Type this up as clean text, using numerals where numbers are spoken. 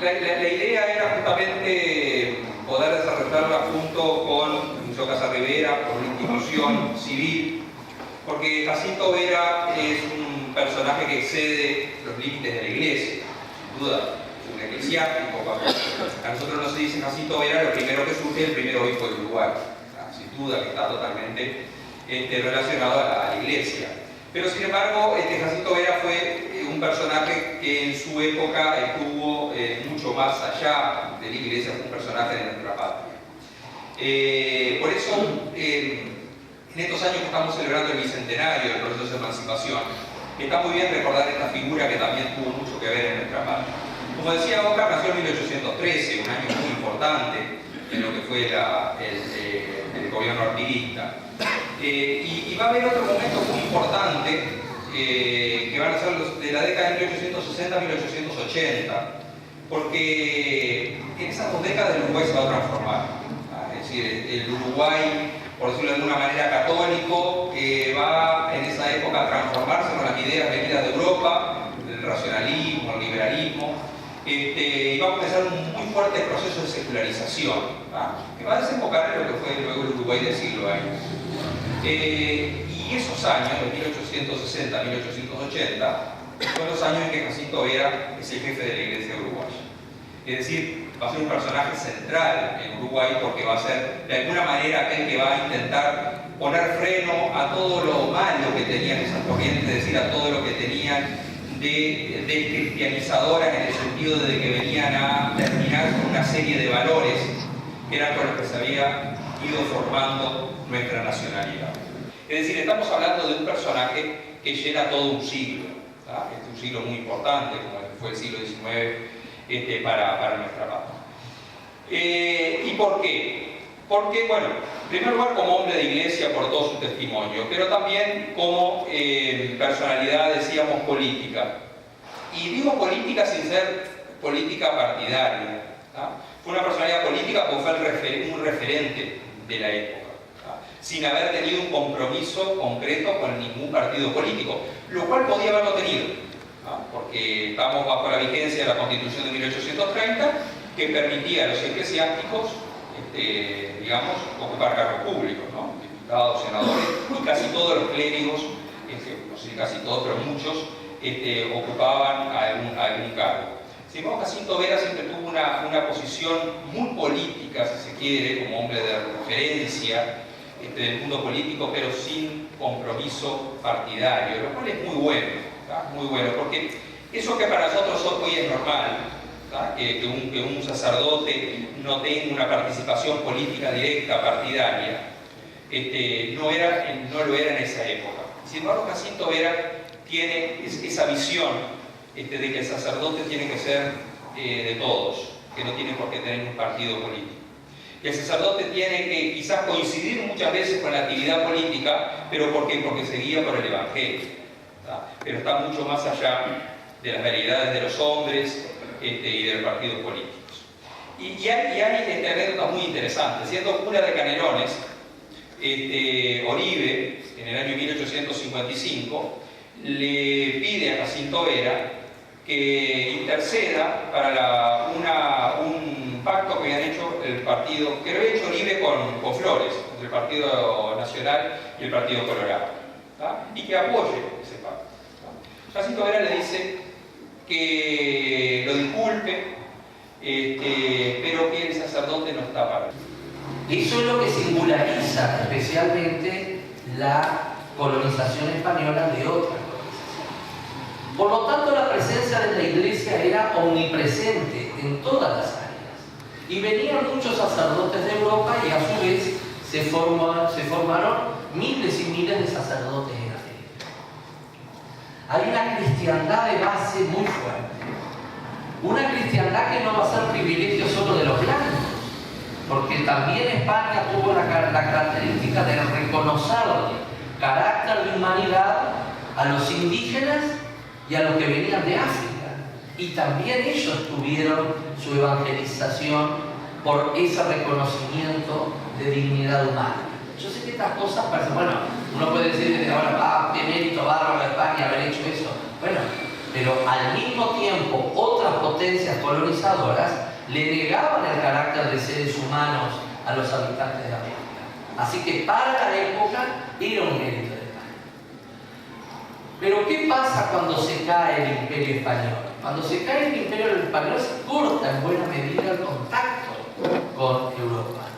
La idea era justamente poder desarrollarla junto con Lucio Casarribera, por una institución civil, porque Jacinto Vera es un personaje que excede los límites de la iglesia, sin duda, es un eclesiástico. A nosotros nos dice Jacinto Vera, lo primero que surge es el primer obispo de Uruguay, sin duda que está totalmente relacionado a la iglesia. Pero sin embargo, Jacinto Vera fue un personaje que en su época estuvo mucho más allá de la iglesia, fue un personaje de nuestra patria. Por eso, en estos años que estamos celebrando el bicentenario del proceso de emancipación, está muy bien recordar esta figura que también tuvo mucho que ver en nuestra patria. Como decía Oscar, nació en 1813, un año muy importante en lo que fue el gobierno artiguista. Y va a haber otro momento muy importante que van a ser de la década de 1860 a 1880, porque en esas dos décadas el Uruguay se va a transformar. Es decir, el Uruguay, por decirlo de alguna manera, católico, va en esa época a transformarse con las ideas venidas de Europa, el racionalismo, el liberalismo, y va a comenzar un muy fuerte proceso de secularización, que va a desembocar en lo que fue luego el Uruguay del siglo XX. Y esos años, de 1860 a 1880, son los años en que Jacinto Vera es el jefe de la Iglesia uruguaya. Es decir, va a ser un personaje central en Uruguay porque va a ser, de alguna manera, aquel que va a intentar poner freno a todo lo malo que tenían esas corrientes, es decir, a todo lo que tenían de cristianizadoras, en el sentido de que venían a terminar con una serie de valores que eran con los que se había ido formando nuestra nacionalidad. Es decir, estamos hablando de un personaje que llena todo un siglo, este es un siglo muy importante, como fue el siglo XIX para nuestra patria. ¿Y por qué? Porque, bueno, en primer lugar como hombre de iglesia por todo su testimonio, pero también como personalidad, decíamos, política. Y digo política sin ser política partidaria. Fue una personalidad política porque fue un referente de la época, sin haber tenido un compromiso concreto con ningún partido político, lo cual podía haberlo tenido, porque estamos bajo la vigencia de la Constitución de 1830, que permitía a los eclesiásticos, digamos, ocupar cargos públicos, diputados, senadores, y casi todos los clérigos, no sé si casi todos, pero muchos, ocupaban algún cargo. Sin embargo, Jacinto Vera siempre tuvo una posición muy política, si se quiere, como hombre de referencia del mundo político, pero sin compromiso partidario, lo cual es muy bueno, porque eso que para nosotros hoy es normal, que un sacerdote no tenga una participación política directa, partidaria, no lo era en esa época. Sin embargo, Jacinto Vera tiene esa visión de que el sacerdote tiene que ser de todos, que no tiene por qué tener un partido político. Que el sacerdote tiene que quizás coincidir muchas veces con la actividad política, pero ¿por qué? Porque se guía por el Evangelio, pero está mucho más allá de las variedades de los hombres y de los partidos políticos. Y hay anécdotas muy interesantes. Siendo cura de Canelones, Oribe, en el año 1855, le pide a Jacinto Vera que interceda para un pacto que habían hecho el partido, que lo había hecho Oribe con Flores, entre el Partido Nacional y el Partido Colorado, y que apoye ese pacto. Jacinto Vera le dice que lo disculpe, pero que el sacerdote no está para eso. Eso es lo que singulariza especialmente la colonización española de otras colonizaciones. Por lo tanto, la presencia de la iglesia era omnipresente en todas las áreas. Y venían muchos sacerdotes de Europa y a su vez se formaron miles y miles de sacerdotes en América. Hay una cristiandad de base muy fuerte. Una cristiandad que no va a ser privilegio solo de los blancos, porque también España tuvo la característica de reconocerle carácter de humanidad a los indígenas y a los que venían de África. Y también ellos tuvieron su evangelización por ese reconocimiento de dignidad humana. Yo sé que estas cosas parecen, bueno, uno puede decir desde ahora, qué mérito bárbaro de España haber hecho eso. Bueno, Pero al mismo tiempo otras potencias colonizadoras le negaban el carácter de seres humanos a los habitantes de América. Así que para la época era un mérito de España. Pero ¿qué pasa cuando se cae el Imperio Español? Cuando se cae el Imperio Español se corta en buena medida el contacto con Europa.